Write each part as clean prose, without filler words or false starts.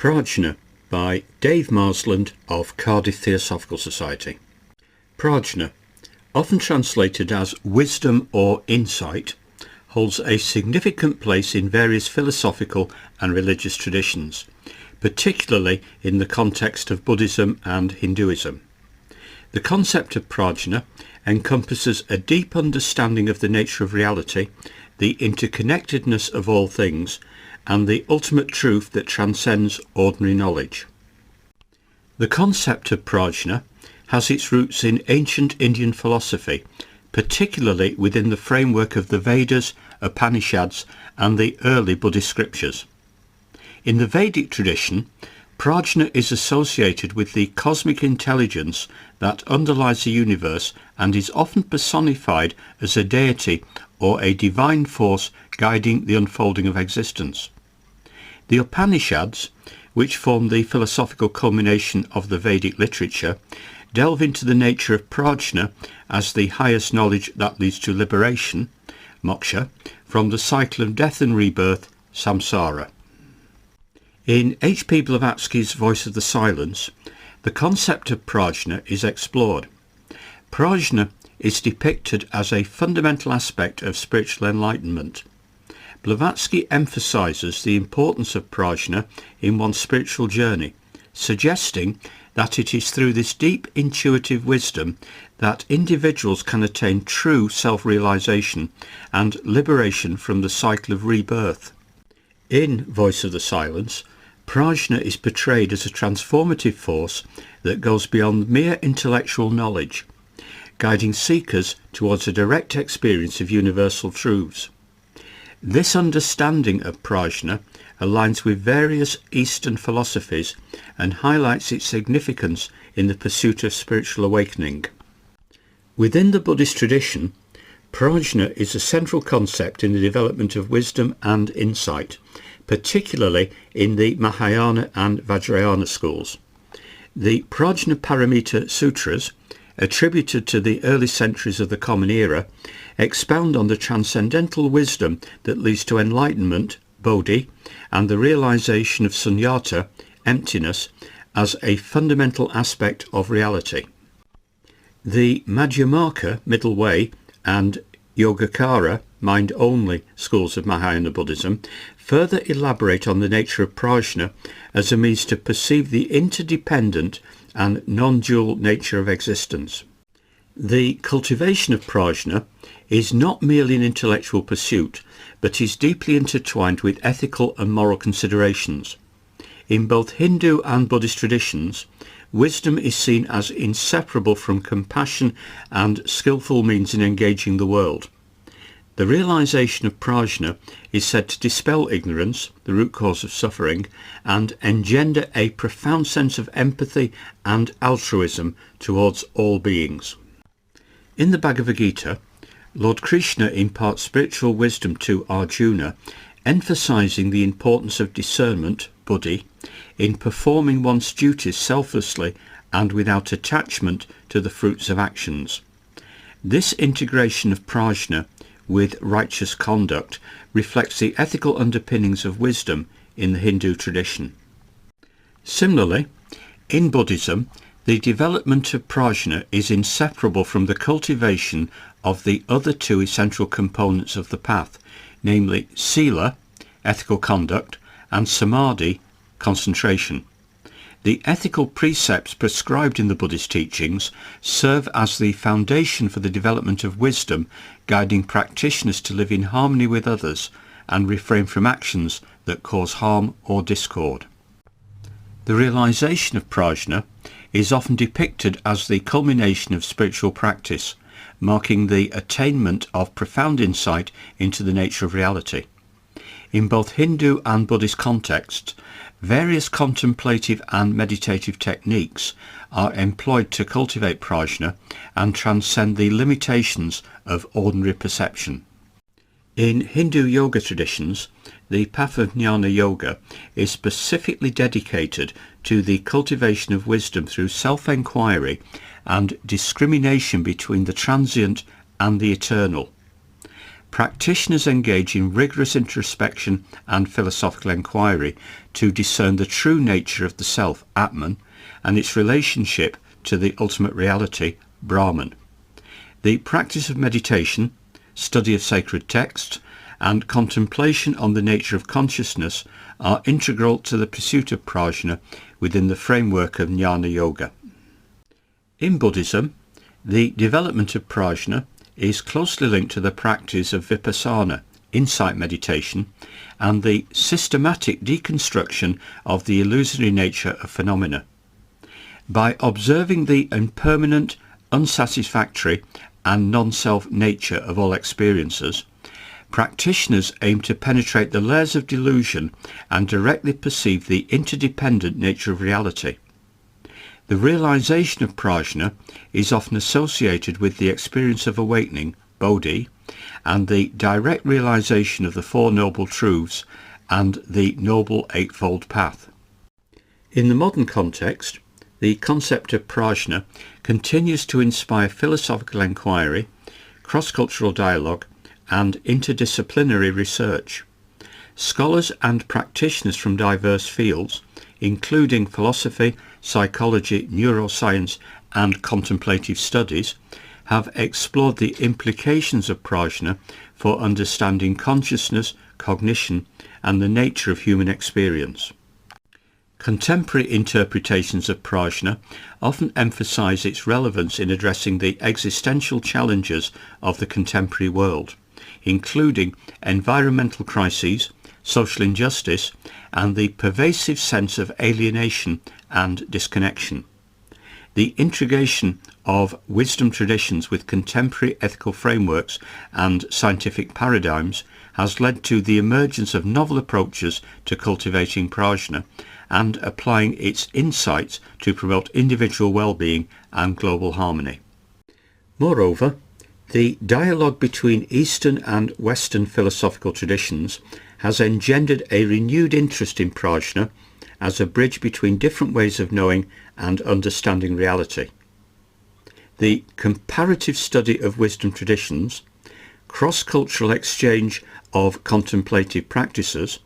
Prajna by Dave Marsland of Cardiff Theosophical Society. Prajna, often translated as wisdom or insight, holds a significant place in various philosophical and religious traditions, particularly in the context of Buddhism and Hinduism. The concept of prajna encompasses a deep understanding of the nature of reality, the interconnectedness of all things, and the ultimate truth that transcends ordinary knowledge. The concept of prajna has its roots in ancient Indian philosophy, particularly within the framework of the Vedas, Upanishads, and the early Buddhist scriptures. In the Vedic tradition, prajna is associated with the cosmic intelligence that underlies the universe and is often personified as a deity or a divine force guiding the unfolding of existence. The Upanishads, which form the philosophical culmination of the Vedic literature, delve into the nature of prajna as the highest knowledge that leads to liberation, moksha, from the cycle of death and rebirth, samsara. In H. P. Blavatsky's Voice of the Silence, the concept of prajna is explored. Prajna is depicted as a fundamental aspect of spiritual enlightenment. Blavatsky emphasizes the importance of prajna in one's spiritual journey, suggesting that it is through this deep intuitive wisdom that individuals can attain true self-realization and liberation from the cycle of rebirth. In Voice of the Silence, prajna is portrayed as a transformative force that goes beyond mere intellectual knowledge, guiding seekers towards a direct experience of universal truths. This understanding of prajna aligns with various Eastern philosophies and highlights its significance in the pursuit of spiritual awakening. Within the Buddhist tradition, prajna is a central concept in the development of wisdom and insight, particularly in the Mahayana and Vajrayana schools. The Prajnaparamita Sutras, attributed to the early centuries of the Common Era, expound on the transcendental wisdom that leads to enlightenment, bodhi, and the realization of sunyata, emptiness, as a fundamental aspect of reality. The Madhyamaka, middle way, and Yogacara, mind-only schools of Mahayana Buddhism further elaborate on the nature of prajna as a means to perceive the interdependent and non-dual nature of existence. The cultivation of prajna is not merely an intellectual pursuit, but is deeply intertwined with ethical and moral considerations. In both Hindu and Buddhist traditions, wisdom is seen as inseparable from compassion and skillful means in engaging the world. The realization of prajna is said to dispel ignorance, the root cause of suffering, and engender a profound sense of empathy and altruism towards all beings. In the Bhagavad Gita, Lord Krishna imparts spiritual wisdom to Arjuna, emphasizing the importance of discernment, buddhi, in performing one's duties selflessly and without attachment to the fruits of actions. This integration of prajna with righteous conduct reflects the ethical underpinnings of wisdom in the Hindu tradition. Similarly, in Buddhism, the development of prajna is inseparable from the cultivation of the other two essential components of the path, namely sila, ethical conduct, and samadhi, concentration. The ethical precepts prescribed in the Buddhist teachings serve as the foundation for the development of wisdom, guiding practitioners to live in harmony with others and refrain from actions that cause harm or discord. The realization of prajna is often depicted as the culmination of spiritual practice, marking the attainment of profound insight into the nature of reality. In both Hindu and Buddhist contexts, various contemplative and meditative techniques are employed to cultivate prajna and transcend the limitations of ordinary perception. In Hindu yoga traditions, the path of jnana yoga is specifically dedicated to the cultivation of wisdom through self-enquiry and discrimination between the transient and the eternal. practitioners engage in rigorous introspection and philosophical inquiry to discern the true nature of the self, Atman, and its relationship to the ultimate reality, Brahman. The practice of meditation, study of sacred texts, and contemplation on the nature of consciousness are integral to the pursuit of prajna within the framework of jnana yoga. In Buddhism, the development of prajna is closely linked to the practice of vipassana, insight meditation, and the systematic deconstruction of the illusory nature of phenomena. By observing the impermanent, unsatisfactory, and non-self nature of all experiences, practitioners aim to penetrate the layers of delusion and directly perceive the interdependent nature of reality. The realization of prajna is often associated with the experience of awakening, bodhi, and the direct realization of the Four Noble Truths and the Noble Eightfold Path. In the modern context, the concept of prajna continues to inspire philosophical inquiry, cross-cultural dialogue, and interdisciplinary research. Scholars and practitioners from diverse fields, including philosophy, psychology, neuroscience, and contemplative studies, have explored the implications of prajna for understanding consciousness, cognition, and the nature of human experience. Contemporary interpretations of prajna often emphasize its relevance in addressing the existential challenges of the contemporary world, including environmental crises, social injustice, and the pervasive sense of alienation and disconnection. The integration of wisdom traditions with contemporary ethical frameworks and scientific paradigms has led to the emergence of novel approaches to cultivating prajna and applying its insights to promote individual well-being and global harmony. Moreover, the dialogue between Eastern and Western philosophical traditions has engendered a renewed interest in prajna as a bridge between different ways of knowing and understanding reality. The comparative study of wisdom traditions, cross-cultural exchange of contemplative practices,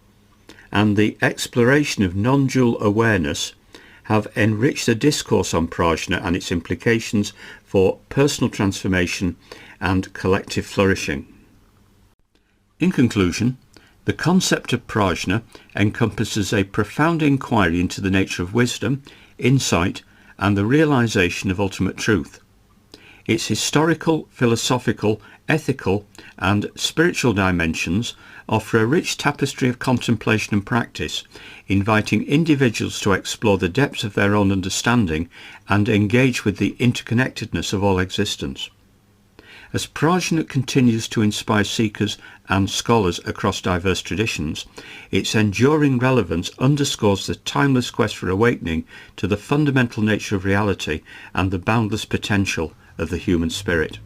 and the exploration of non-dual awareness have enriched the discourse on prajna and its implications for personal transformation and collective flourishing. In conclusion, the concept of prajna encompasses a profound inquiry into the nature of wisdom, insight, and the realization of ultimate truth. Its historical, philosophical, ethical, and spiritual dimensions offer a rich tapestry of contemplation and practice, inviting individuals to explore the depths of their own understanding and engage with the interconnectedness of all existence. As prajna continues to inspire seekers and scholars across diverse traditions, its enduring relevance underscores the timeless quest for awakening to the fundamental nature of reality and the boundless potential of the human spirit.